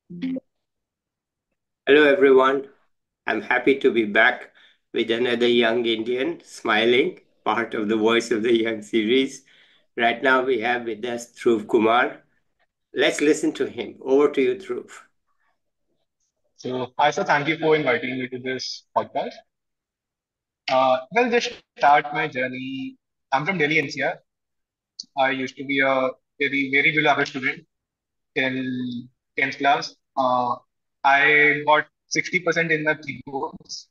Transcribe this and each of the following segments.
Hello, everyone. I'm happy to be back with another young Indian smiling, part of the Voice of the Young series. Right now, we have with us Dhruv Kumar. Let's listen to him. Over to you, Dhruv. So, hi, sir. Thank you for inviting me to this podcast. Just start my journey. I'm from Delhi NCR. I used to be a very below average student in 10th class. I got 60% in my three boards.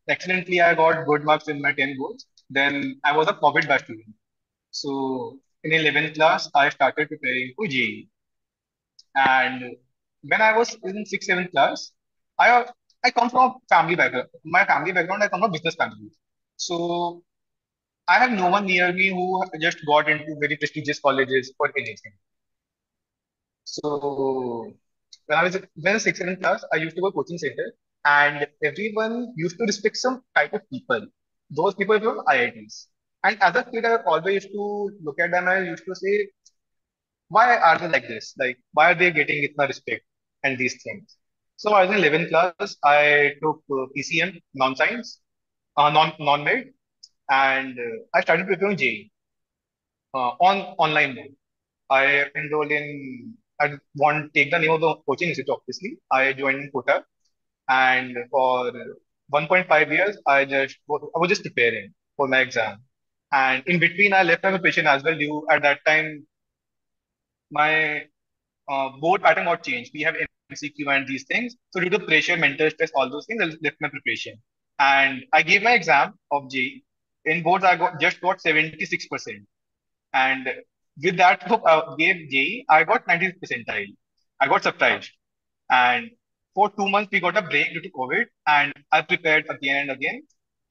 Excellently, I got good marks in my 10 boards. Then I was a COVID batch student. So, in 11th class, I started preparing for JEE. And when I was in 6th, 7th class, I I come from a family background. My family background, I come from business family. So I have no one near me who just got into very prestigious colleges or anything. So when I was 6th, 7th class, I used to go coaching center, and everyone used to respect some type of people. Those people from IITs. And as a kid, I always used to look at them and I used to say, why are they like this? Like, why are they getting itna respect and these things? So I was in 11th class. I took PCM, non-science, non-med, and I started preparing JEE on online mode. I enrolled in. I won't take the name of the coaching institute. Obviously, I joined in Kota, and for 1.5 years, I was just preparing for my exam. And in between, I left my preparation as well. Due at that time, my board pattern got changed. We have MCQ and these things. So due to pressure, mental stress, all those things, I left my preparation. And I gave my exam of J. In boards, I got 76%. And with that gave J, I got 90 percentile. I got surprised. And for 2 months, we got a break due to COVID. And I prepared again and again.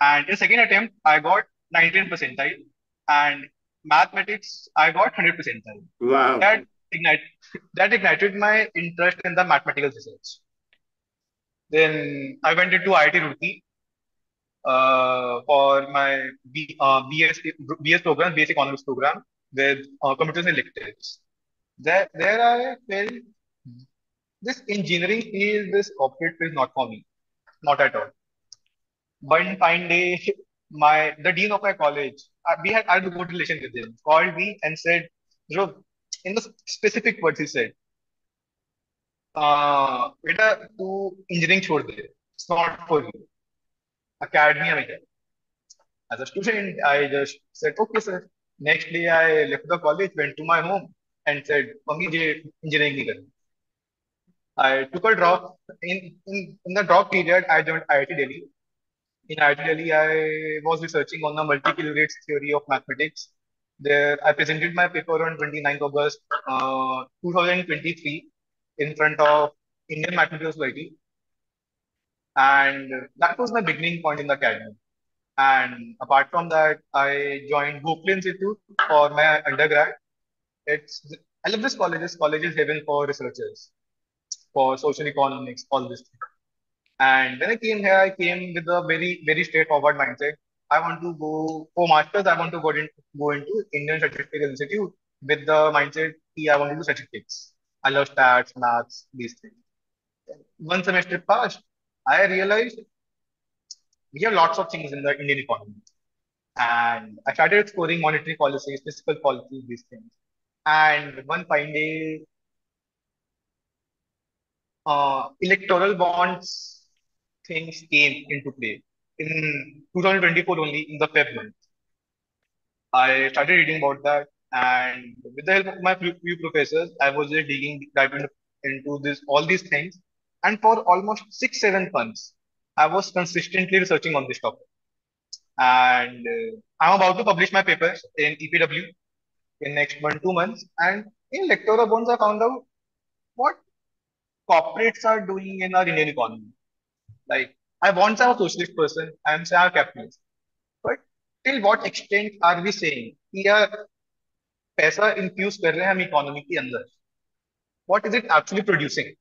And in second attempt, I got 19 percentile. And mathematics, I got 100 percentile. Wow. That ignited that ignited my interest in the mathematical research. Then I went into IIT Roorkee for my BS program, basic economics program with computers and electives. There I felt this engineering field, this corporate field, not for me, not at all. One fine day, the dean of my college, I had a good relation with him, called me and said, Dhruv, in the specific words he said, बेटा तू engineering छोड़ दे it's not for you academia में जाए as a student I just said okay sir next day I left the college went to my home and said mummy मुझे engineering नहीं करनी I took a drop in the drop period I joined IIT Delhi in IIT Delhi I was researching on the multi-rates theory of mathematics there I presented my paper on 29th August 2023 in front of Indian Mathematical Society. And that was my beginning point in the academy. And apart from that, I joined Gokhale Institute for my undergrad. It's I love this college. This college is heaven for researchers, for social economics, all this. And when I came here, I came with a very straightforward mindset. I want to go for masters. I want to go into Indian Statistical Institute with the mindset. I want to do statistics. I love stats, maths, these things. One semester passed. I realized we have lots of things in the Indian economy. And I started exploring monetary policies, fiscal policies, these things. And one fine day, electoral bonds things came into play. In 2024 only, in the Feb month, I started reading about that. And with the help of my few professors, I was just diving into this all these things. And for almost 6, 7 months, I was consistently researching on this topic. And I'm about to publish my papers in EPW in next 1 2 months. And in electoral bonds, I found out what corporates are doing in our Indian economy. Like I once I'm a socialist person, I'm say I'm a capitalist, but till what extent are we saying कि यार पैसा infuse कर रहे हैं हम economy के अंदर? What is it actually producing?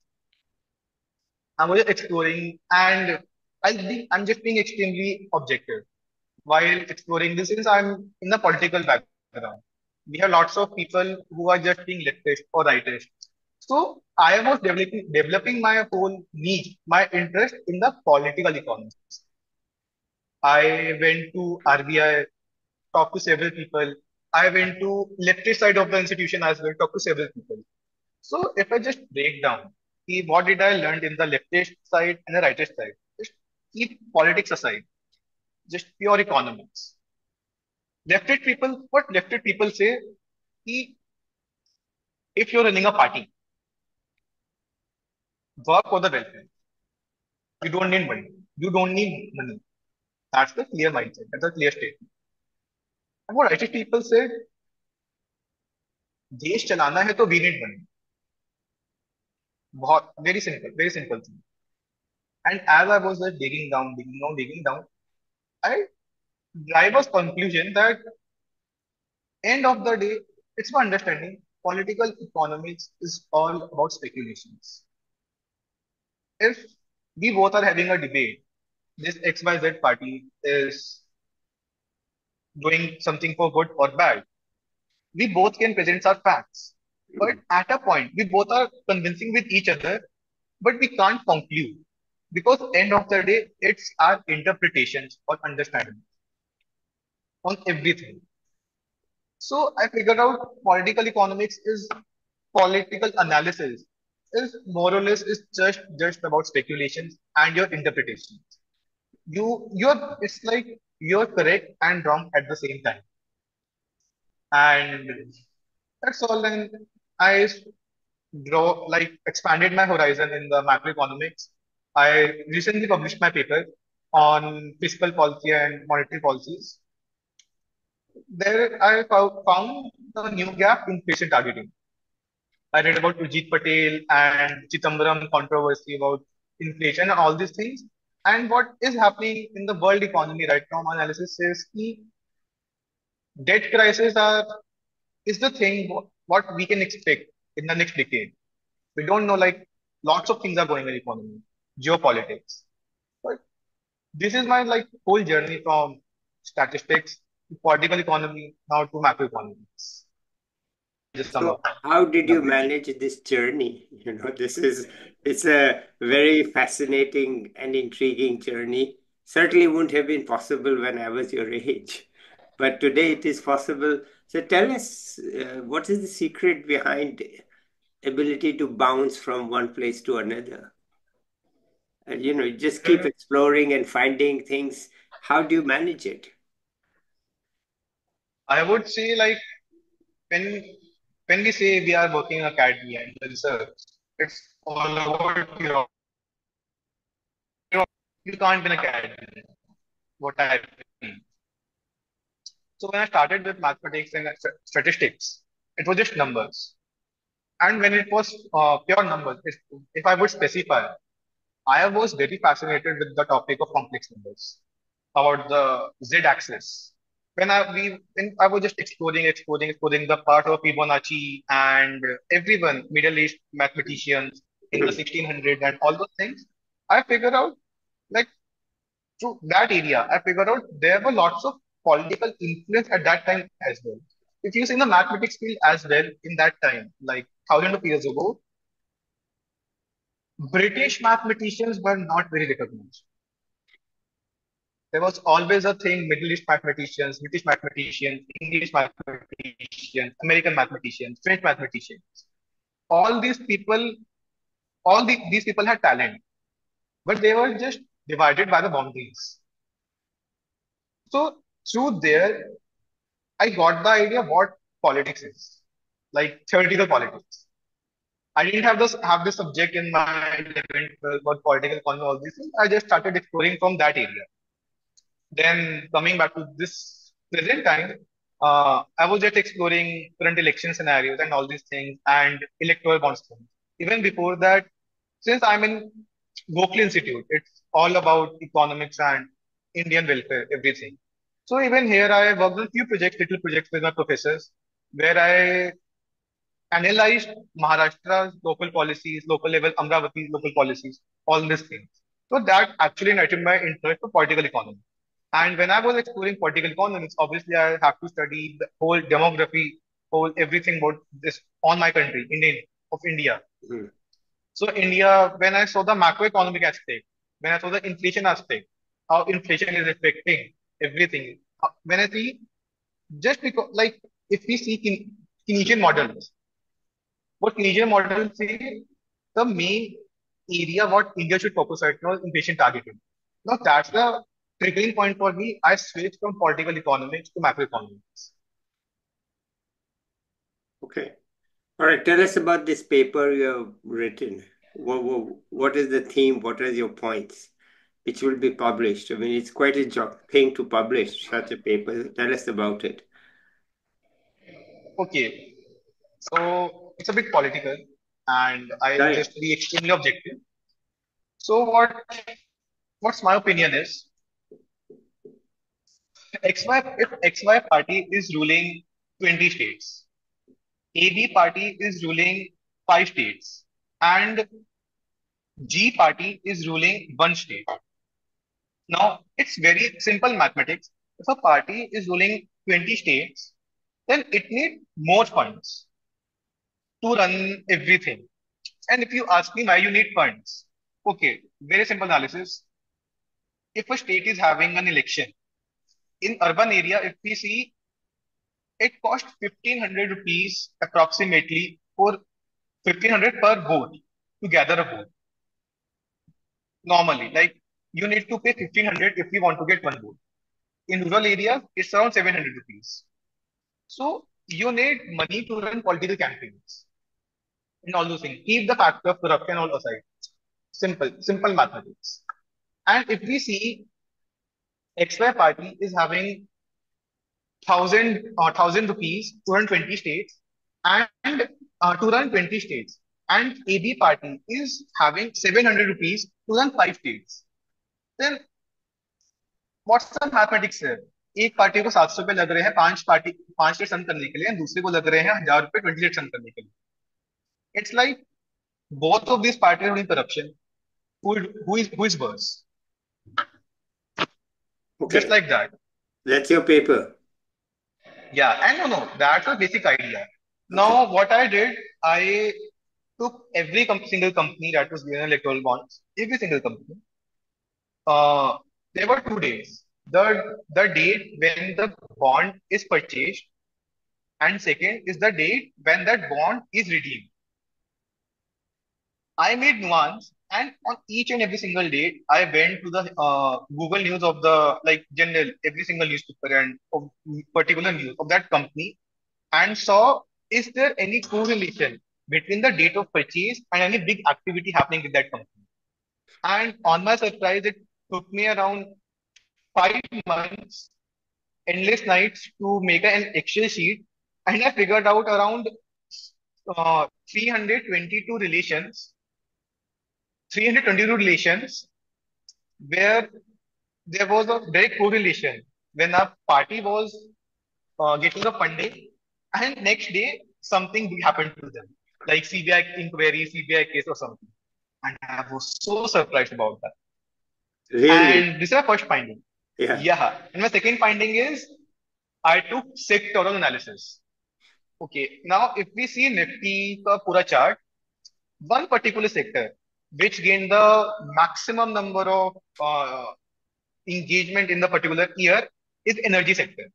I'm just exploring, and I'm just being extremely objective while exploring this since I'm in the political background. We have lots of people who are just being leftist or rightist. So I was developing my whole niche, my interest in the political economy. I went to RBI, talked to several people. I went to leftist side of the institution as well, talked to several people. So if I just break down, see what did I learn in the leftist side and the rightist side? Just keep politics aside, just pure economics. Leftist people, what leftist people say, ki if you're running a party, work for the welfare. You don't need money. You don't need money. That's the clear mindset. That's a clear statement. And what rightist people say, देश चलाना है तो we need money. बहुत very simple thing. And as I was just digging down, I drive a conclusion that end of the day, it's my understanding, political economics is all about speculations. If we both are having a debate, this XYZ party is doing something for good or bad, we both can present our facts. But at a point, we both are convincing with each other, but we can't conclude. Because end of the day, it's our interpretations or understanding on everything. So I figured out political economics is political analysis is more or less is just about speculations and your interpretations. You're it's like you're correct and wrong at the same time. And that's all. And I draw like expanded my horizon in the macroeconomics. I recently published my paper on fiscal policy and monetary policies. There I found a new gap in patient targeting. I read about Ujit Patel and Chithambaram controversy about inflation and all these things. And what is happening in the world economy right now, my analysis says the debt crisis is the thing what we can expect in the next decade. We don't know, like lots of things are going in economy, geopolitics. But this is my like whole journey from statistics to political economy now to macroeconomics. Just sum So up how did in a you brief. manage this journey? It's a very fascinating and intriguing journey. Certainly wouldn't have been possible when I was your age, but today it is possible. So tell us, what is the secret behind ability to bounce from one place to another? Just keep exploring and finding things. How do you manage it? I would say like when when we say we are working in academia and research, it's all about your you can't be an academia. What I feel. So when I started with mathematics and statistics, it was just numbers. And when it was pure numbers, if I would specify, I was very fascinated with the topic of complex numbers about the z-axis. When I was just exploring the part of Fibonacci and everyone, Middle East mathematicians in the 1600 and all those things, I figured out like through that area, I figured out there were lots of political influence at that time as well. If you see in the mathematics field as well in that time, like thousands of years ago, British mathematicians were not very recognized. There was always a thing Middle East mathematicians, British mathematicians, English mathematicians, American mathematicians, French mathematicians. All these people, these people had talent, but they were just divided by the boundaries. So through there, I got the idea what politics is, like theoretical politics. I didn't have this subject in my 11th, 12th about political economy, all these things. I just started exploring from that area. Then coming back to this present time, I was just exploring current election scenarios and all these things and electoral bonds. Even before that, since I'm in Gokhale Institute, it's all about economics and Indian welfare, everything. So even here, I worked on few projects, little projects with my professors, where I analyzed Maharashtra's local policies, local level Amravati's local policies, all these things. So that actually ignited my interest for political economy. And when I was exploring political economics, obviously I have to study the whole demography, whole everything about this on my country, India. of India. Mm. So India, when I saw the macroeconomic aspect, when I saw the inflation aspect, how inflation is affecting everything. When I see just because like if we see Keynesian models, what Keynesian models say, the main area what India should focus on now is inflation targeting. Now that's the triggering point for me. I switched from political economics to macroeconomics. Okay. All right. Tell us about this paper you have written. What is the theme? What are your points? Which will be published. I mean, it's quite a job thing to publish such a paper. Tell us about it. Okay, so it's a bit political, and I'll Right. just be extremely objective. So what's my opinion is XY if XY party is ruling 20 states, AB party is ruling 5 states, and G party is ruling 1 state. Now it's very simple mathematics. If a party is ruling 20 states, then it needs more funds to run everything. And if you ask me why you need funds, okay, very simple analysis. If a state is having an election in urban area, if we see it costs 1500 rupees approximately for 1500 per vote to gather a vote. Normally, like you need to pay 1500 if you want to get one vote. In rural areas, it's around 700 rupees. So you need money to run political campaigns and all those things. Keep the factor of corruption all aside. Simple mathematics. And if we see XY party is having thousand rupees to run 20 states and to run 20 states, and AB party is having 700 rupees to run 5 states, then what's the mathematics है? एक party को 700 रुपए लग रहे हैं पांच state run करने के लिए and दूसरे को लग रहे हैं 1000 रुपए 20 स्टेट रन करने के लिए. It's like both of these parties are doing corruption. Who is worse? Just Okay. like that. That's your paper. Yeah, and no, that's the basic idea. Okay. Now, what I did, I took every single company that was given electoral bonds, every single company. Uh, there were 2 days. The date when the bond is purchased, and second is the date when that bond is redeemed. I made nuance, and on each and every single date, I went to the Google News of the like general every single newspaper and of particular news of that company and saw is there any correlation between the date of purchase and any big activity happening with that company. And on my surprise, it took me around 5 months, endless nights to make an Excel sheet, and I figured out around 322 relations, 322 relations where there was a direct correlation when a party was getting a funding, and next day something big happened to them, like CBI inquiry, CBI case, or something. And I was so surprised about that. Really? And this is my first finding. Yeah. Yeah. And my second finding is I took sectoral analysis. Okay. Now, if we see Nifty ka pura chart, one particular sector which gained the maximum number of engagement in the particular year is energy sector.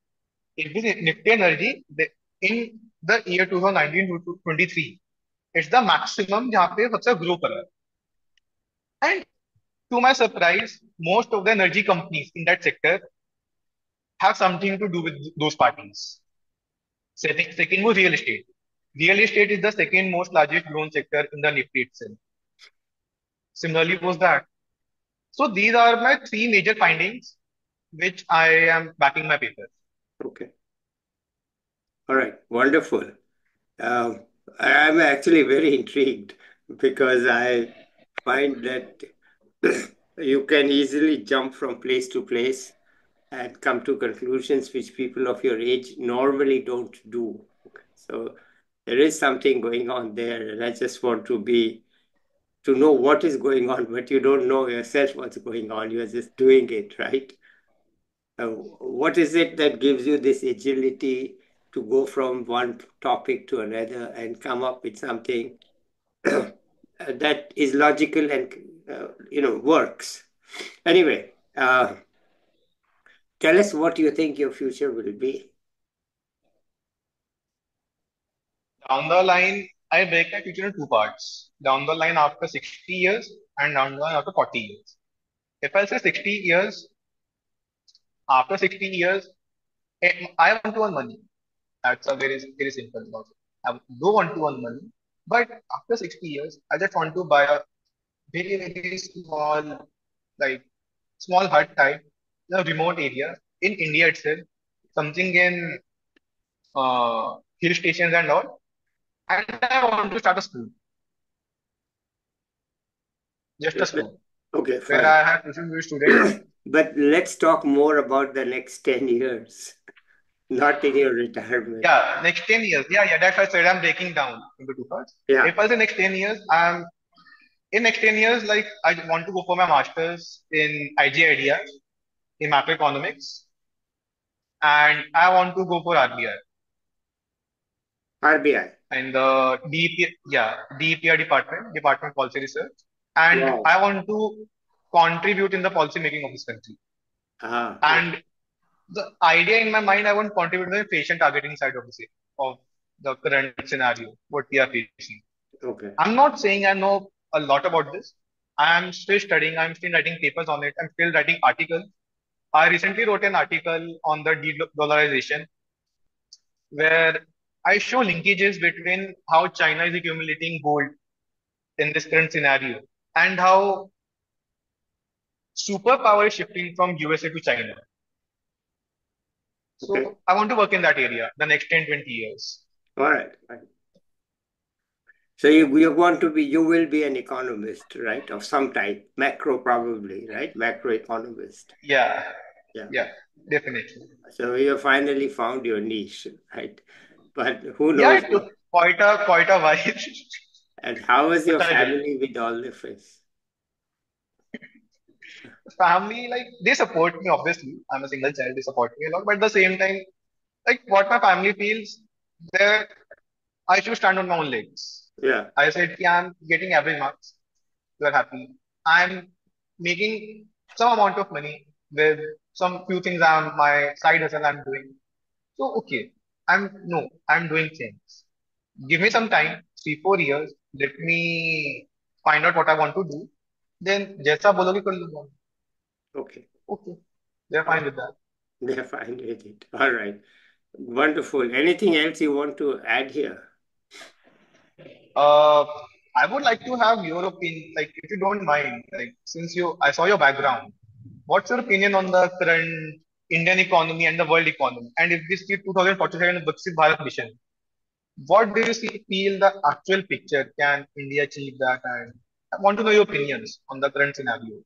If we see Nifty energy, in the year 2019 to 23, it's the maximum जहाँ पे सबसे grow कर रहा है. And to my surprise, most of the energy companies in that sector have something to do with those parties. Second was real estate. Real estate is the second most largest grown sector in the Nifty itself. Similarly was that. So these are my three major findings, which I am backing my paper. Okay. All right. Wonderful. Um, I'm actually very intrigued because I find that you can easily jump from place to place and come to conclusions which people of your age normally don't do. Okay. So there is something going on there, and I just want to know what is going on, but you don't know yourself what's going on. You're just doing it, right? What is it that gives you this agility to go from one topic to another and come up with something? that is logical and works. Anyway, tell us what you think your future will be. Down the line, I break my future into two parts. Down the line after 60 years and down the line after 40 years. If I say 60 years, after 60 years, I want to earn money. That's a very, very simple logic. I do want to earn money, but after 60 years, I just want to buy a very, very small, like small hut type in a remote area in India itself, something in hill stations and all. And I want to start a school, just a school, Okay, where fine. I have tuition with students. But let's talk more about the next 10 years, not in your retirement. Yeah, next 10 years. Yeah, yeah, that's why I said I'm breaking down into two parts. Yeah, If I say next 10 years, I'm in next 10 years, like I want to go for my master's in IG idea in macroeconomics, and I want to go for RBI RBI. in the DEP, yeah, DEPR Department of Policy Research, and Wow. I want to contribute in the policy making of this country. Ah, And the idea in my mind, I want to contribute to the patient targeting side of of the current scenario, what we are facing. okay. I'm not saying I know a lot about this. I'm still studying. I'm still writing papers on it. I'm still writing articles. I recently wrote an article on the de-dollarization where I show linkages between how China is accumulating gold in this current scenario and how superpower is shifting from USA to China. Okay. So I want to work in that area the next 10, 20 years. All right. Fine. So you want to be, you will be an economist, right? Of some type, macro probably, right? Macroeconomist. Yeah, Yeah. yeah, definitely. So you finally found your niche, right? But who Yeah, knows it took what? quite a while. And how was your But I did. family with all this? Family, like, they support me, obviously. I'm a single child, they support me a lot. But at the same time, like, what my family feels, that I should stand on my own legs. Yeah. I said, yeah, I'm getting average marks. You are happy. I'm making some amount of money with some few things my side hustle I'm doing. So, okay. I'm doing things. Give me some time, 3, 4 years. Let me find out what I want to do. Then, जैसा बोलोगे कर लूंगा. Okay. Okay. They're fine with that. They're fine with it. All right. Wonderful. Anything else you want to add here? Uh, I would like to have your opinion, like if you don't mind, like since I saw your background, what's your opinion on the current Indian economy and the world economy? And if we see 2047 Viksit Bharat mission, what do you feel the actual picture? Can India achieve that? And I want to know your opinions on the current scenario.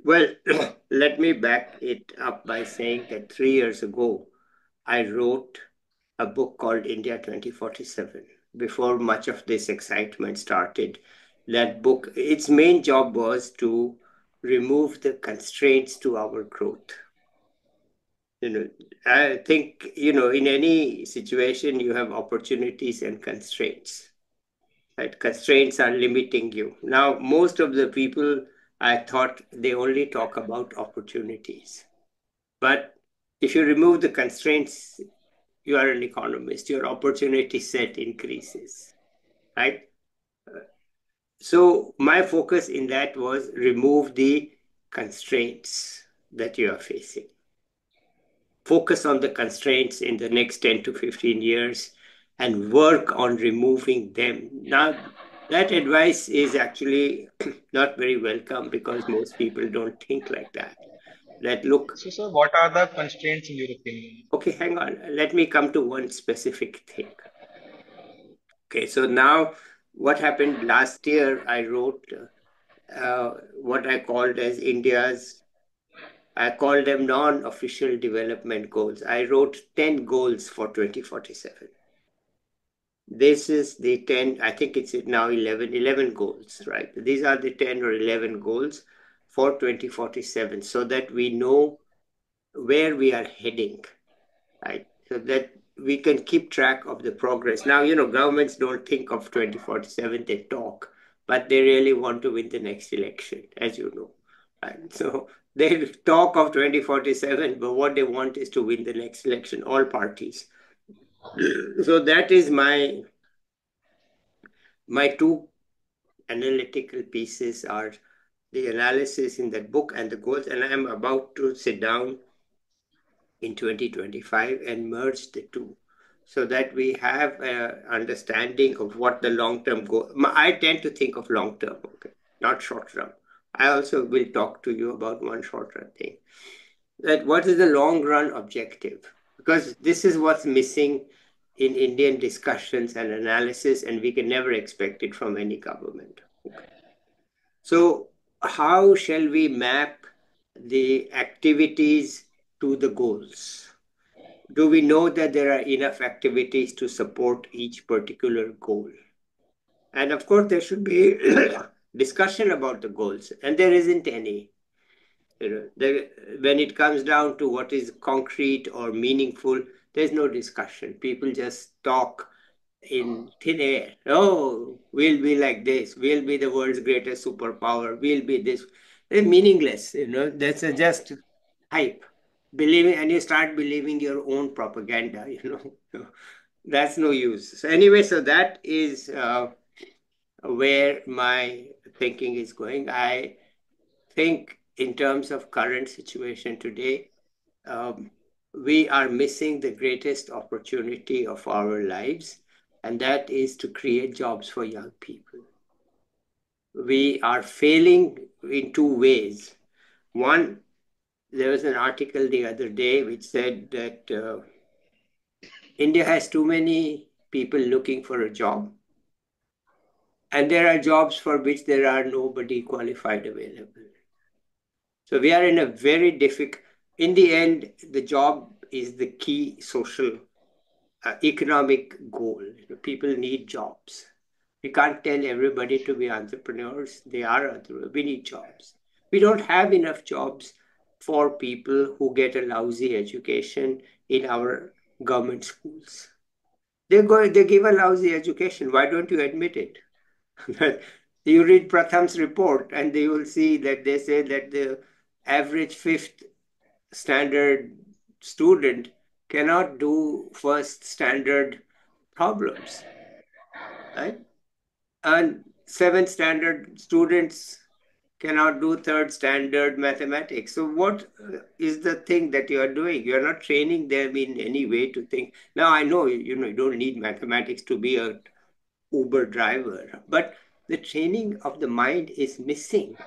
Well, let me back it up by saying that 3 years ago, I wrote a book called India 2047 before much of this excitement started. That book, its main job was to remove the constraints to our growth. You know, I think, in any situation, you have opportunities and constraints. Right? Constraints are limiting you. Now, most of the people, I thought they only talk about opportunities. But if you remove the constraints, you are an economist, your opportunity set increases, right? So my focus in that was remove the constraints that you are facing. Focus on the constraints in the next 10 to 15 years and work on removing them. Now, that advice is actually not very welcome because most people don't think like that. That look, So, sir, what are the constraints in your opinion? okay, hang on, let me come to one specific thing. Okay, so now what happened last year, I wrote what I called them non-official development goals. I wrote 10 goals for 2047. This is the 10, I think it's now 11 goals, right? These are the 10 or 11 goals for 2047 so that we know where we are heading, right? So that we can keep track of the progress. Now, governments don't think of 2047, they talk, but they really want to win the next election, as you know. And so they talk of 2047, but what they want is to win the next election, all parties. So that is my two analytical pieces are the analysis in that book and the goals. And I am about to sit down in 2025 and merge the two so that we have an understanding of what the long-term goal. I tend to think of long-term, okay, not short-term. I also will talk to you about one short-term thing. That what is the long-run objective? Because this is what's missing in Indian discussions and analysis, and we can never expect it from any government. Okay. So, how shall we map the activities to the goals? Do we know that there are enough activities to support each particular goal? And of course, there should be discussion about the goals, and there isn't any. When it comes down to what is concrete or meaningful, there's no discussion. People just talk in thin air. Oh, we'll be like this. We'll be the world's greatest superpower. We'll be this. They're meaningless. That's just hype. Believing, and you start believing your own propaganda. So that's no use. So anyway, so that is where my thinking is going. I think in terms of current situation today, um, we are missing the greatest opportunity of our lives, and that is to create jobs for young people. We are failing in two ways. One, there was an article the other day which said that India has too many people looking for a job, and there are jobs for which there are nobody qualified available. So we are in a very difficult, in the end, the job is the key social economic goal. People need jobs. We can't tell everybody to be entrepreneurs. They are entrepreneurs. We need jobs. We don't have enough jobs for people who get a lousy education in our government schools. They give a lousy education. Why don't you admit it? You read Pratham's report and you will see that they say that the average fifth standard student cannot do first standard problems, right? And seventh standard students cannot do third standard mathematics. So what is the thing that you are doing? You are not training them in any way to think. Now I know you don't need mathematics to be a Uber driver, but the training of the mind is missing.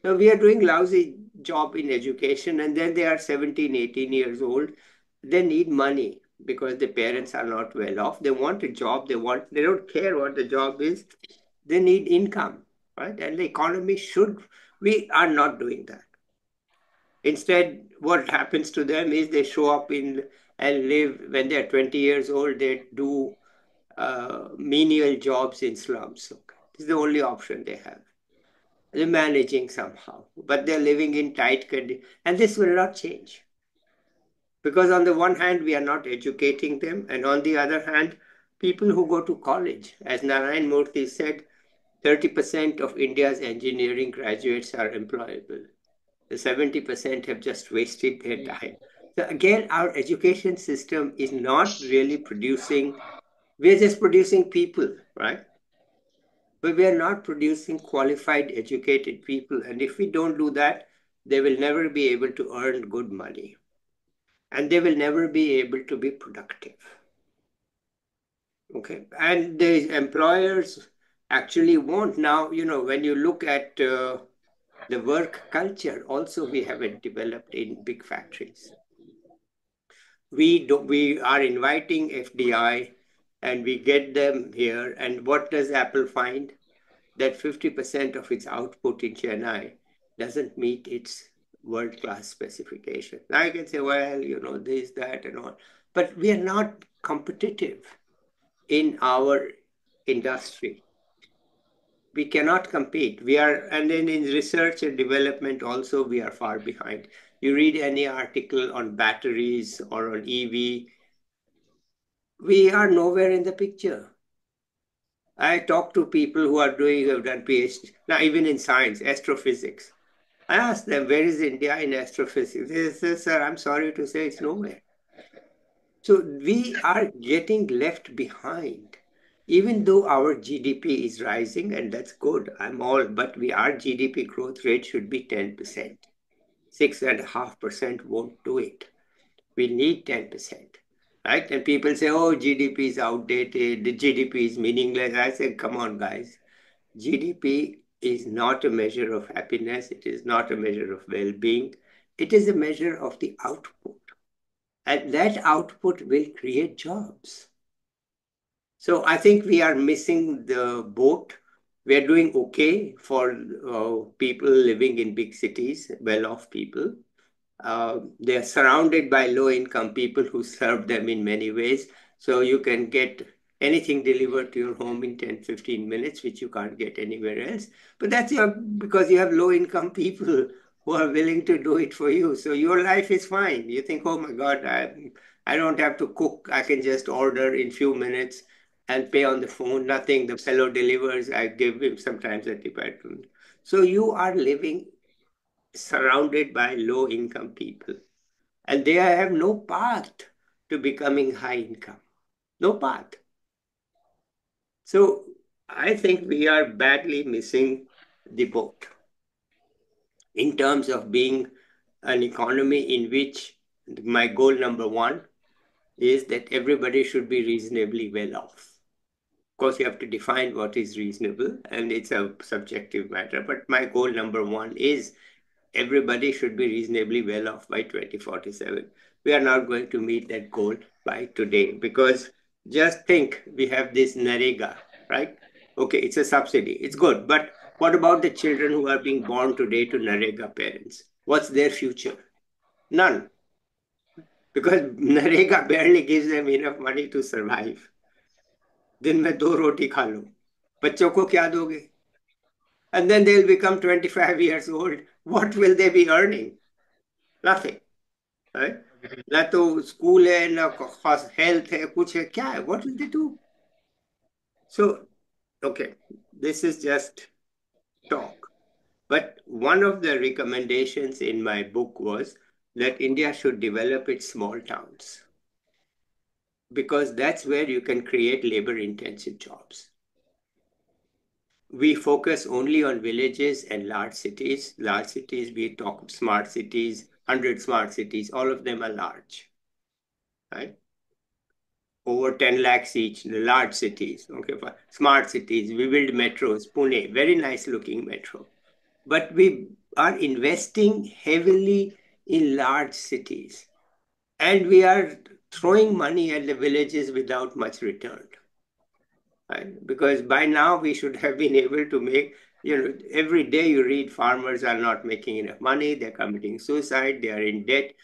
Now we are doing lousy job in education, and then they are 17, 18 years old. They need money because the parents are not well off. They want a job. They don't care what the job is. They need income, right? And the economy we are not doing that. Instead, what happens to them is they show up in and live when they're 20 years old, they do menial jobs in slums. Okay. This is the only option they have. They're managing somehow, but they're living in tight conditions. And this will not change. Because on the one hand, we are not educating them. And on the other hand, people who go to college, as Narayan Murthy said, 30% of India's engineering graduates are employable. The 70% have just wasted their time. So again, our education system is not really producing, we're just producing people, right? But we are not producing qualified, educated people. And if we don't do that, they will never be able to earn good money. And they will never be able to be productive. Okay. And the employers actually won't now, when you look at the work culture, also we haven't developed in big factories. We are inviting FDI and we get them here. And what does Apple find? That 50% of its output in Chennai doesn't meet its world-class specification. Now I can say, well, this, that, and all. But we are not competitive in our industry. We cannot compete. And then in research and development also, we are far behind. You read any article on batteries or on EV, We are nowhere in the picture. I talk to people who have done PhD, now even in science, astrophysics. I ask them, where is India in astrophysics? They say, sir, I'm sorry to say it's nowhere. So we are getting left behind. Even though our GDP is rising, and that's good, but our GDP growth rate should be 10%. 6.5% won't do it. We need 10%. Right? And people say, oh, GDP is outdated, the GDP is meaningless. I say, come on, guys. GDP is not a measure of happiness, it is not a measure of well being, it is a measure of the output. And that output will create jobs. So I think we are missing the boat. We are doing okay for people living in big cities, well off people. They are surrounded by low income people who serve them in many ways. So you can get anything delivered to your home in 10, 15 minutes, which you can't get anywhere else. But because you have low income people who are willing to do it for you. So your life is fine. You think, oh my God, I don't have to cook. I can just order in few minutes and pay on the phone. Nothing. The fellow delivers. I give him sometimes a tip. So you are living surrounded by low income people and they have no path to becoming high income. No path. So I think we are badly missing the boat in terms of being an economy in which my goal number one is that everybody should be reasonably well off. Of course, you have to define what is reasonable, and it's a subjective matter. But my goal number one is everybody should be reasonably well off by 2047. We are not going to meet that goal by today because just think we have this Narega, right? Okay, it's a subsidy. It's good. But what about the children who are being born today to Narega parents? What's their future? None. Because Narega barely gives them enough money to survive. दिन में दो रोटी खा लो बच्चों को क्या दोगे and then they'll become 25 years old. What will they be earning? Nothing. Right? ना तो स्कूल है ना खास हेल्थ है कुछ है क्या है what will they do? So okay, this is just talk, but one of the recommendations in my book was that India should develop its small towns because that's where you can create labor intensive jobs. We focus only on villages and large cities. Large cities, we talk smart cities, 100 smart cities, all of them are large, right? Over 10 lakhs each, the large cities, okay, smart cities. We build metros, Pune, very nice looking metro. But we are investing heavily in large cities and we are throwing money at the villages without much return. Right? Because by now we should have been able to make, every day you read farmers are not making enough money, they're committing suicide, they are in debt.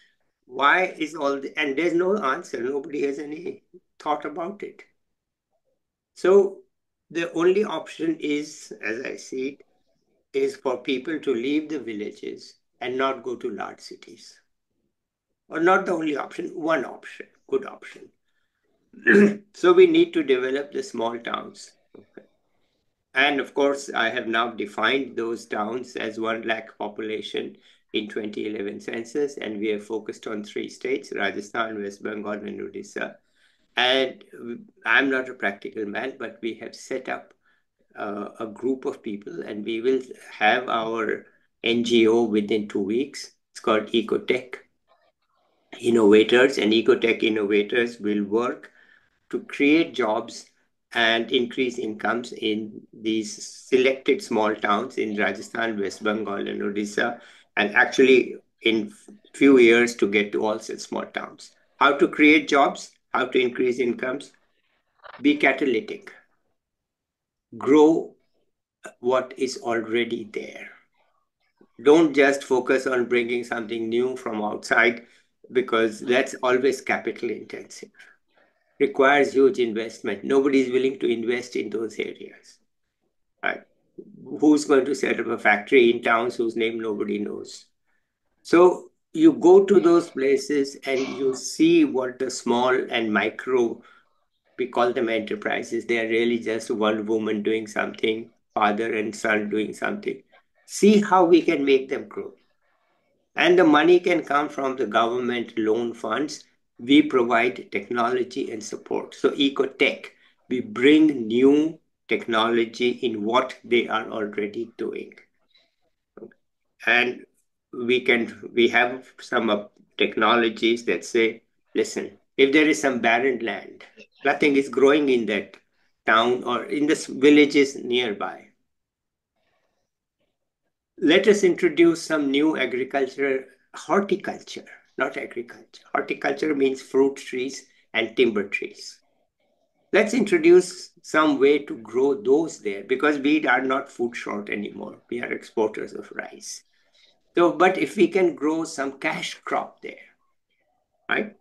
Why is and there's no answer. Nobody has any thought about it. So the only option is, as I see it, is for people to leave the villages and not go to large cities. Or not the only option, one option, good option. So we need to develop the small towns. Okay. And of course, I have now defined those towns as 1 lakh population in 2011 census, and we have focused on 3 states, Rajasthan, West Bengal, and Odisha. And I'm not a practical man, but we have set up a group of people, and we will have our NGO within 2 weeks. It's called Ecotech Innovators, and Ecotech Innovators will work to create jobs and increase incomes in these selected small towns in Rajasthan, West Bengal, and Odisha, and actually in few years to get to all such small towns. How to create jobs, how to increase incomes, be catalytic, grow what is already there. Don't just focus on bringing something new from outside because that's always capital intensive. Requires huge investment. Nobody is willing to invest in those areas. Right? Who's going to set up a factory in towns whose name nobody knows? So you go to those places and you see what the small and micro We call them enterprises. They are really just one woman doing something, father and son doing something. See how we can make them grow. And the money can come from the government loan funds. We provide technology and support. So ecotech, we bring new technology in what they are already doing. And we have some technologies that say, listen, if there is some barren land, nothing is growing in that town or in the villages nearby, let us introduce some new agriculture, horticulture, not agriculture. Horticulture means fruit trees and timber trees. Let's introduce some way to grow those there because we are not food short anymore. We are exporters of rice. So, but if we can grow some cash crop there, right?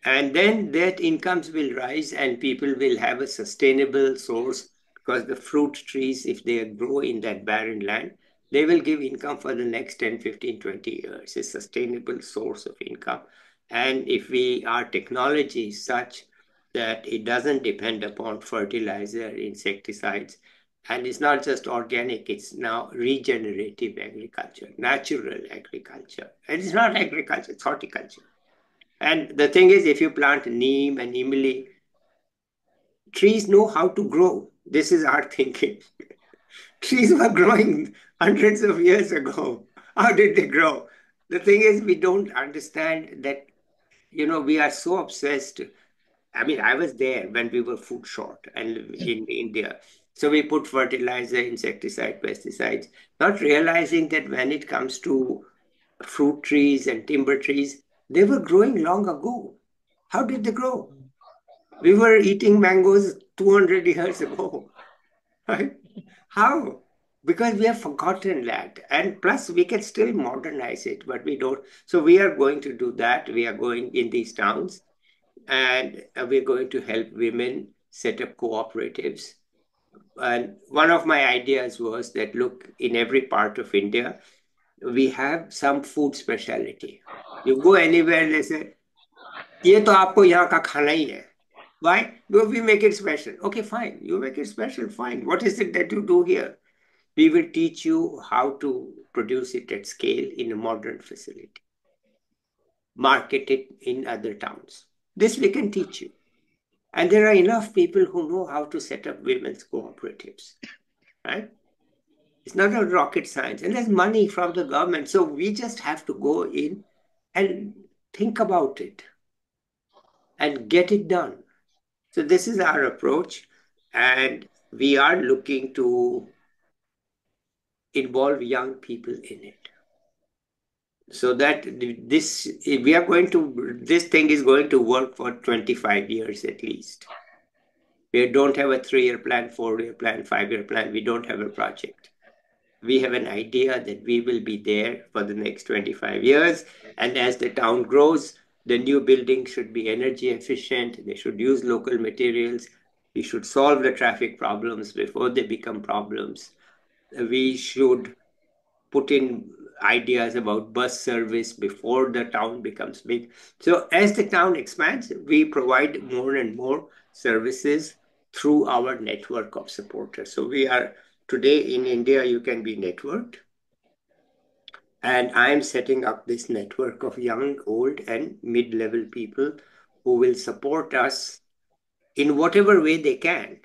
And then that incomes will rise and people will have a sustainable source because the fruit trees, if they grow in that barren land, they will give income for the next 10, 15, 20 years, a sustainable source of income. And if we our technology is such that it doesn't depend upon fertilizer, insecticides, and it's not just organic, it's now regenerative agriculture, natural agriculture. And it's not agriculture, it's horticulture. And the thing is, if you plant neem and imli, trees know how to grow. This is our thinking. Trees were growing hundreds of years ago. How did they grow? The thing is, we don't understand that, we are so obsessed. I mean, I was there when we were food short and in India. So we put fertilizer, insecticide, pesticides, not realizing that when it comes to fruit trees and timber trees, they were growing long ago. How did they grow? We were eating mangoes 200 years ago, right? How? Because we have forgotten that. And plus, we can still modernize it, but we don't. So we are going to do that. We are going in these towns and we're going to help women set up cooperatives. And one of my ideas was that, look, in every part of India, we have some food specialty. You go anywhere, they say, ये तो आपको यहाँ का खाना ही है. Why? Because we make it special. Okay, fine. You make it special, fine. What is it that you do here? We will teach you how to produce it at scale in a modern facility, market it in other towns. This we can teach you. And there are enough people who know how to set up women's cooperatives, right? It's not a rocket science. And there's money from the government. So we just have to go in and think about it and get it done. So this is our approach. And we are looking to involve young people in it. So that this thing is going to work for 25 years at least. We don't have a 3-year plan, 4-year plan, 5-year plan. We don't have a project. We have an idea that we will be there for the next 25 years. And as the town grows, the new buildings should be energy efficient. They should use local materials. We should solve the traffic problems before they become problems. We should put in ideas about bus service before the town becomes big. So as the town expands, we provide more and more services through our network of supporters. So we are today in India, you can be networked. And I am setting up this network of young, old, and mid-level people who will support us in whatever way they can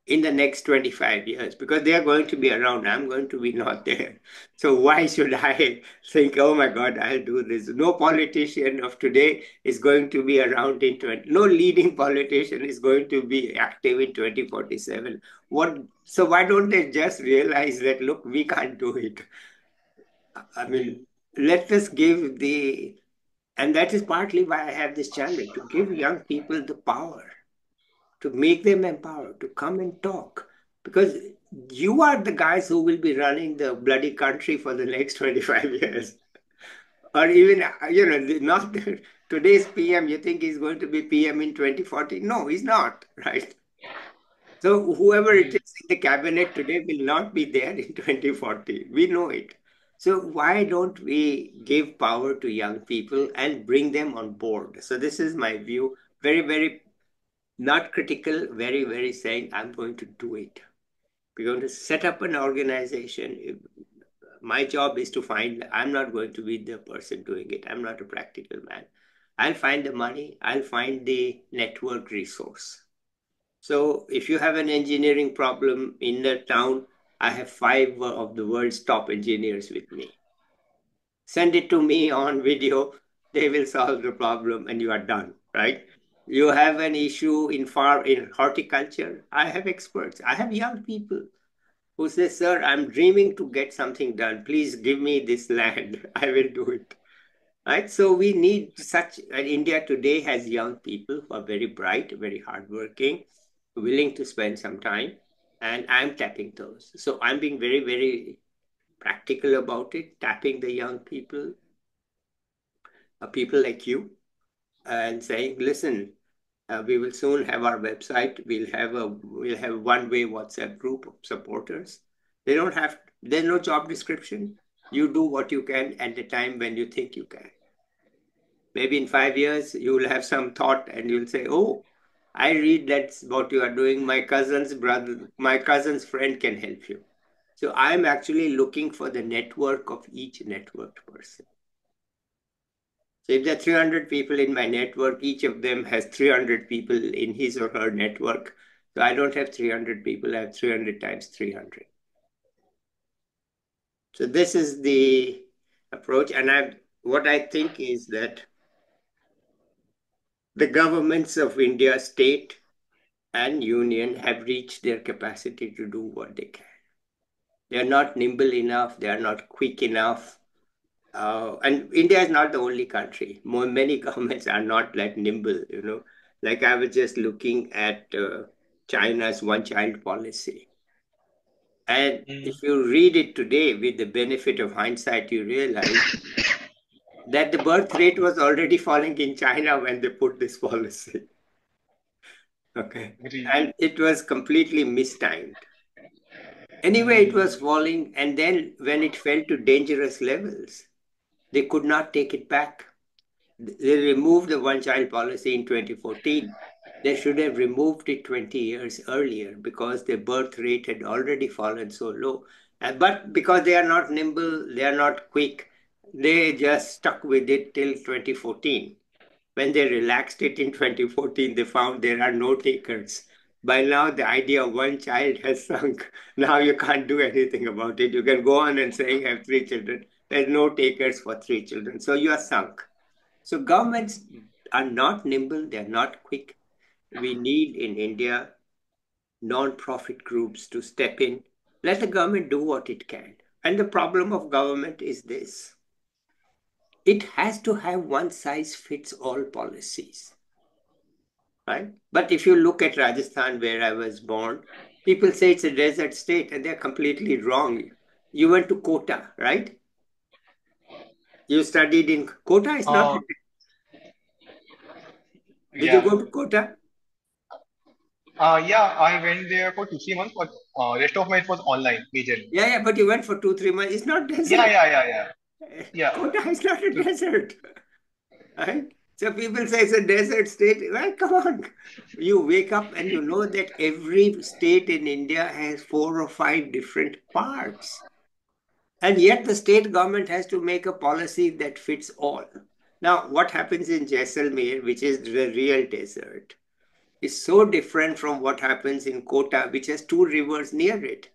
in the next 25 years because they are going to be around. I'm going to be not there. So why should I think, oh my God, I'll do this? No politician of today is going to be around in 20, no leading politician is going to be active in 2047. So why don't they just realize that, look, we can't do it? I mean, let us give and that is partly why I have this channel, to give young people the power, to make them empowered, to come and talk. Because you are the guys who will be running the bloody country for the next 25 years. Or even, not today's PM, you think he's going to be PM in 2040? No, he's not, right? So whoever it is in the cabinet today will not be there in 2040. We know it. So why don't we give power to young people and bring them on board? So this is my view. Very, very Not critical, very, very saying, I'm going to do it. We're going to set up an organization. My job is to find, I'm not going to be the person doing it. I'm not a practical man. I'll find the money, I'll find the network resource. So if you have an engineering problem in the town, I have five of the world's top engineers with me. Send it to me on video, they will solve the problem and you are done, right? You have an issue in horticulture, I have experts. I have young people who say, sir, I'm dreaming to get something done. Please give me this land. I will do it. Right? So we need such, and India today has young people who are very bright, very hardworking, willing to spend some time, and I'm tapping those. So I'm being very, very practical about it, tapping the young people like you, and saying, listen, we will soon have our website. We'll have one-way WhatsApp group of supporters. There's no job description. You do what you can at the time when you think you can. Maybe in 5 years, you will have some thought and you'll say, oh, I read that's what you are doing. My cousin's friend can help you. So I'm actually looking for the network of each networked person. So if there are 300 people in my network, each of them has 300 people in his or her network. So I don't have 300 people, I have 300 times 300. So this is the approach. And what I think is that the governments of India, state and union, have reached their capacity to do what they can. They are not nimble enough, they are not quick enough. And India is not the only country. Many governments are not that nimble. Like I was just looking at China's one-child policy. And Mm, if you read it today with the benefit of hindsight, you realize that the birth rate was already falling in China when they put this policy. Okay. agree. And it was completely mistimed. Anyway, it was Mm, falling. And then when it fell to dangerous levels, they could not take it back. They removed the one child policy in 2014. They should have removed it 20 years earlier because the birth rate had already fallen so low. But because they are not nimble, they are not quick, they just stuck with it till 2014. When they relaxed it in 2014, they found there are no takers. By now, the idea of one child has sunk. Now you can't do anything about it. You can go on and say, have three children. There's no takers for three children. So you are sunk. So governments are not nimble, they're not quick. We need in India non-profit groups to step in. Let the government do what it can. And the problem of government is this. It has to have one size fits all policies, right? But if you look at Rajasthan, where I was born, people say it's a desert state and they're completely wrong. You went to Kota, right? You studied in Kota, is not. uh, Did you yeah. go to Kota? Yeah, I went there for 2, 3 months, but rest of my it was online, majorly. Yeah, yeah, but you went for 2, 3 months. It's not Yeah, desert. yeah, yeah, yeah. Yeah. Kota is not a So, desert, right? So people say it's a desert state. Well, come on. You wake up and you know that every state in India has four or five different parts. And yet the state government has to make a policy that fits all. Now, what happens in Jaisalmer, which is the real desert, is so different from what happens in Kota, which has two rivers near it.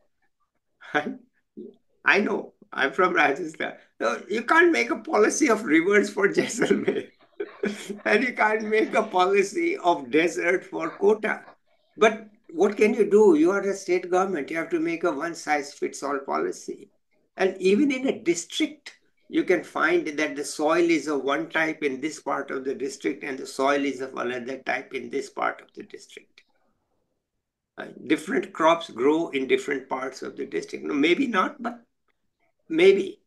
I know. I'm from Rajasthan. No, you can't make a policy of rivers for Jaisalmer. And you can't make a policy of desert for Kota. But what can you do? You are a state government. You have to make a one size fits all policy. And even in a district, you can find that the soil is of one type in this part of the district and the soil is of another type in this part of the district. Different crops grow in different parts of the district. No, maybe not, but maybe.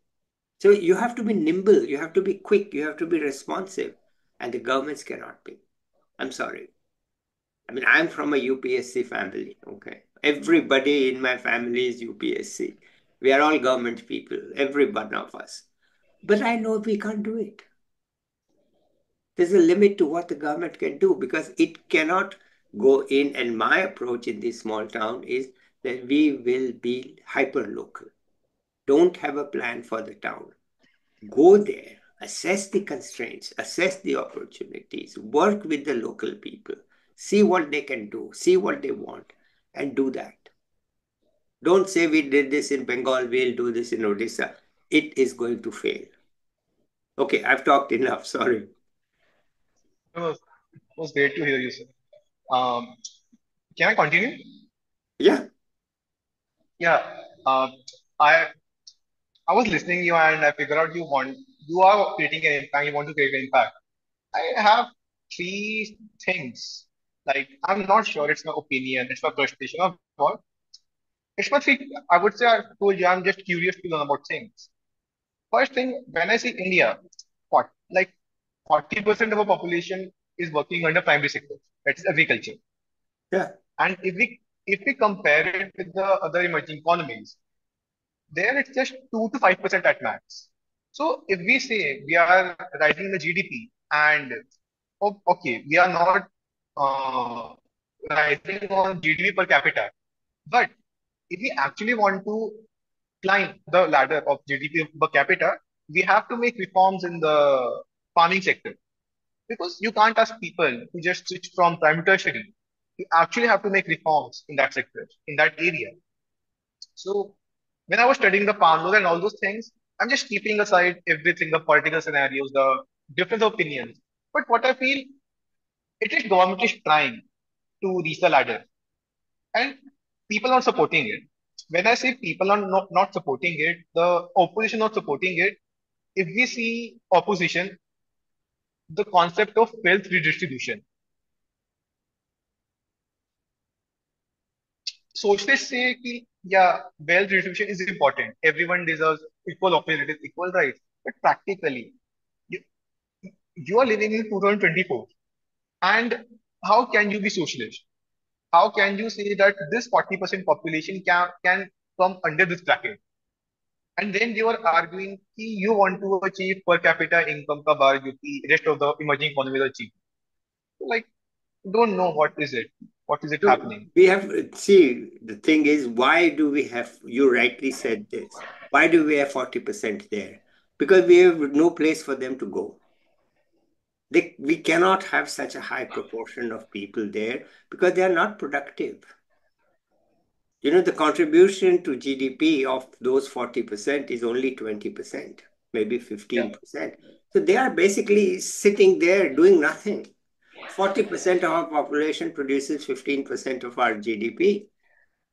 So you have to be nimble, you have to be quick, you have to be responsive, and the governments cannot be. I'm sorry. I mean, I'm from a UPSC family, okay? Everybody in my family is UPSC. We are all government people, every one of us. But I know we can't do it. There's a limit to what the government can do because it cannot go in. And my approach in this small town is that we will be hyper local. Don't have a plan for the town. Go there, assess the constraints, assess the opportunities, work with the local people, see what they can do, see what they want, and do that. Don't say we did this in Bengal, we'll do this in Odisha. It is going to fail. Okay, I've talked enough. Sorry. It was great to hear you, sir. Um, can I continue? Yeah, Yeah. Um, I I was listening to you and I figured out you are creating an impact. You want to create an impact. I have three things. Like I'm not sure it's my opinion, it's my frustration or what. It's my three. I would say I told you I'm just curious to learn about things. First thing, when I see India, what like 40% of our population is working under primary sector. That is agriculture. yeah, And if we compare it with the other emerging economies, there it's just 2 to 5% at max. So if we say we are rising the GDP and okay, we are not uh, rising on GDP per capita, but if we actually want to climb the ladder of GDP per capita, we have to make reforms in the farming sector because you can't ask people to just switch from primary to tertiary. You actually have to make reforms in that sector, in that area. So when I was studying the palm law and all those things, I'm just keeping aside everything, the political scenarios, the different opinions. But what I feel, it is government is trying to reach the ladder, and people are supporting it. When I say people are not supporting it, the opposition not supporting it. If we see opposition, the concept of wealth redistribution. Socialists say कि, yeah, wealth redistribution is important. Everyone deserves equal opportunities, equal rights. But practically, you, you are living in 2024. And how can you be socialist? How can you say that this 40% population can come under this bracket? And then you are arguing कि you want to achieve per capita income ka bar the rest of the emerging economies achieve. Like, don't know what is it? What is it so happening? we have, see, the thing is, why do we have, you rightly said this, why do we have 40% there? Because we have no place for them to go. We cannot have such a high proportion of people there because they are not productive. The contribution to GDP of those 40% is only 20%, maybe Yeah. 15%. So they are basically sitting there doing nothing. 40% of our population produces 15% of our GDP.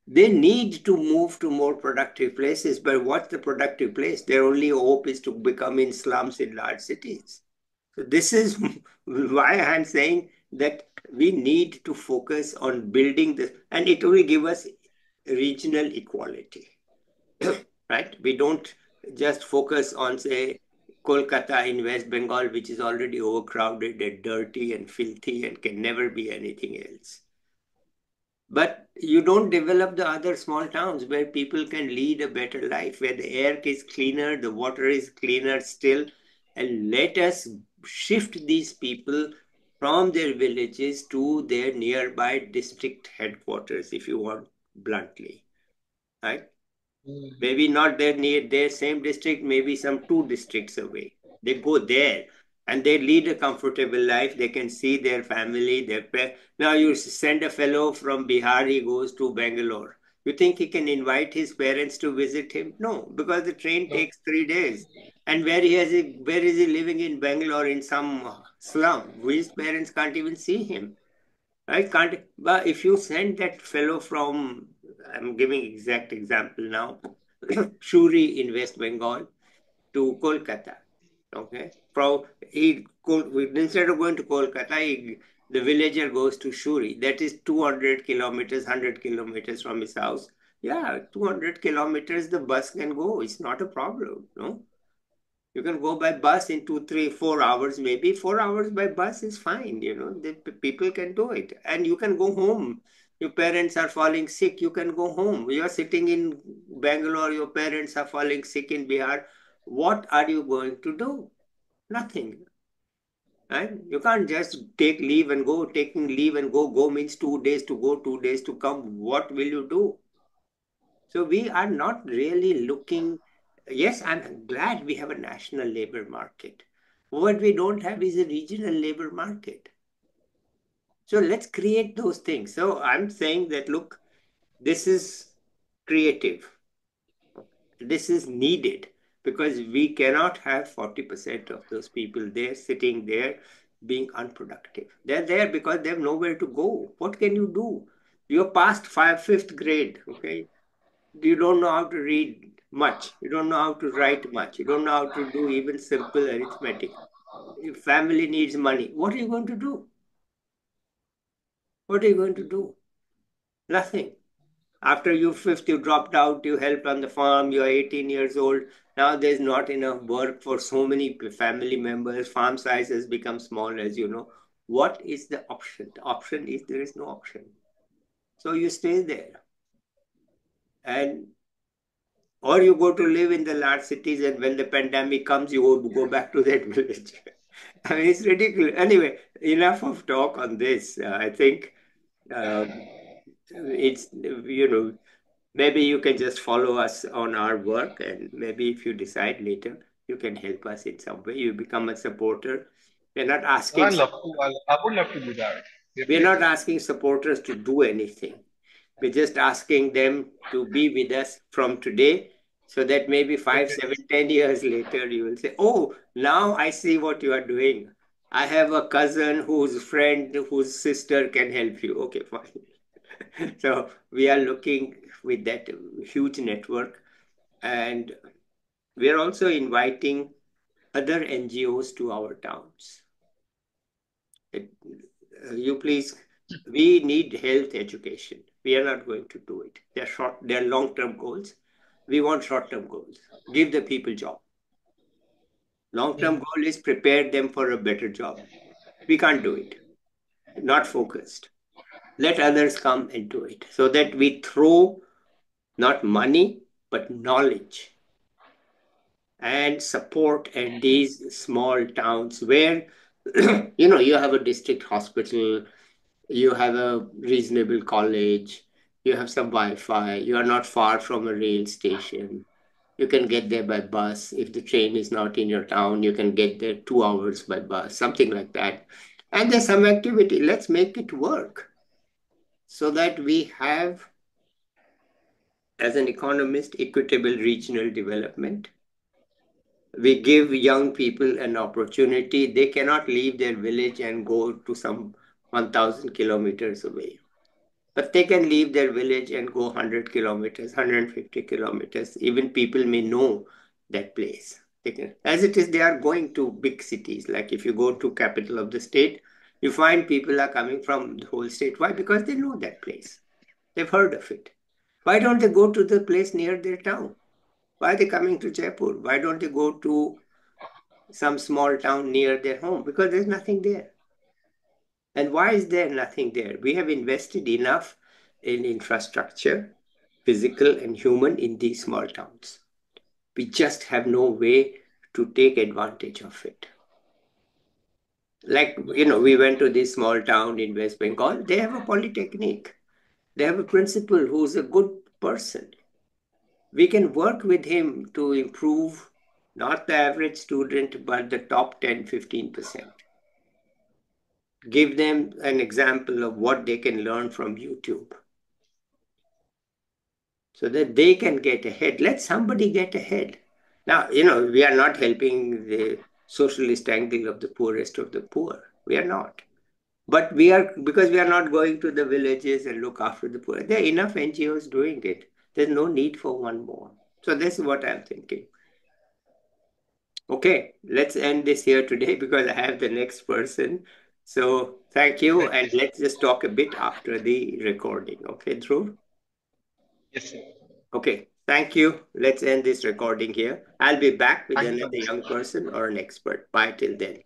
They need to move to more productive places, but what's the productive place? Their only hope is to become in slums in large cities. So this is why I'm saying that we need to focus on building this, and it will give us regional equality, right? We don't just focus on, say, Kolkata in West Bengal, which is already overcrowded and dirty and filthy and can never be anything else. But you don't develop the other small towns where people can lead a better life, where the air is cleaner, the water is cleaner still. And let us shift these people from their villages to their nearby district headquarters, if you want bluntly, right? Mm. Maybe not their near their same district, maybe some two districts away. They go there and they lead a comfortable life. They can see their family, now you send a fellow from Bihar, he goes to Bangalore. You think he can invite his parents to visit him? No, because the train No. takes 3 days. And where is he living in Bangalore in some slum? His parents can't even see him. I can't, but if you send that fellow from, I'm giving exact example now, Shuri in West Bengal to Kolkata, okay? Instead of going to Kolkata, the villager goes to Shuri. That is 200 kilometers, 100 kilometers from his house. Yeah, 200 kilometers, the bus can go. It's not a problem, no? You can go by bus in 2, 3, 4 hours, maybe 4 hours by bus is fine. The people can do it, and you can go home. Your parents are falling sick, you can go home. You are sitting in Bangalore, your parents are falling sick in Bihar. What are you going to do? Nothing. Right? You can't just take leave and go. Taking leave and go. Go means 2 days to go, 2 days to come. What will you do? So we are not really looking. Yes, I'm glad we have a national labor market. What we don't have is a regional labor market. So let's create those things. So I'm saying that, look, this is creative. This is needed because we cannot have 40% of those people there sitting there being unproductive. They're there because they have nowhere to go. What can you do? You're past fifth grade, okay? You don't know how to read much. You don't know how to write much. You don't know how to do even simple arithmetic. If family needs money, what are you going to do? What are you going to do? Nothing. After you fifth, you dropped out, you helped on the farm, you're 18 years old. Now there's not enough work for so many family members. Farm size has become small, as you know. What is the option? The option is there is no option. So you stay there. And or you go to live in the large cities, and when the pandemic comes, you go back to that village. I mean, it's ridiculous. Anyway, enough of talk on this. I think um, it's, maybe you can just follow us on our work, and maybe if you decide later, you can help us in some way. You become a supporter. We're not asking I love to. I would love to do that. we're not Definitely. asking supporters to do anything. We're just asking them to be with us from today so that maybe five, Definitely. 7, 10 years later, you will say, oh, now I see what you are doing. I have a cousin whose friend, whose sister can help you. Okay, fine. So we are looking with that huge network, and we are also inviting other NGOs to our towns. It, you please, we need health education. We are not going to do it. They're long-term goals. We want short-term goals. Give the people job. Long-term Mhm. goal is prepare them for a better job. We can't do it. Not focused. Let others come and do it so that we throw not money, but knowledge and support at these small towns where you have a district hospital, you have a reasonable college, you have some Wi-Fi, you are not far from a rail station. You can get there by bus. If the train is not in your town, you can get there 2 hours by bus, something like that. And there's some activity. Let's make it work so that we have, as an economist, equitable regional development. We give young people an opportunity. They cannot leave their village and go to some 1,000 kilometers away. But they can leave their village and go 100 kilometers, 150 kilometers. Even people may know that place. As it is, they are going to big cities. Like if you go to capital of the state, you find people are coming from the whole state. Why? Because they know that place. They've heard of it. Why don't they go to the place near their town? Why are they coming to Jaipur? Why don't they go to some small town near their home? Because there's nothing there. And why is there nothing there? We have invested enough in infrastructure, physical and human, in these small towns. We just have no way to take advantage of it. Like, we went to this small town in West Bengal. They have a polytechnic. They have a principal who's a good person. We can work with him to improve not the average student, but the top 10, 15%. Give them an example of what they can learn from YouTube so that they can get ahead. Let somebody get ahead. Now, we are not helping the socialist angle of the poorest of the poor. We are not. But we are, because we are not going to the villages and look after the poor. There are enough NGOs doing it. There's no need for one more. So this is what I'm thinking. Okay, let's end this here today because I have the next person. So thank you, and Definitely. let's just talk a bit after the recording. Okay, Dhruv? Yes, sir. Okay, thank you. Let's end this recording here. I'll be back with Thank you another so much, young sir. person or an expert. Bye till then.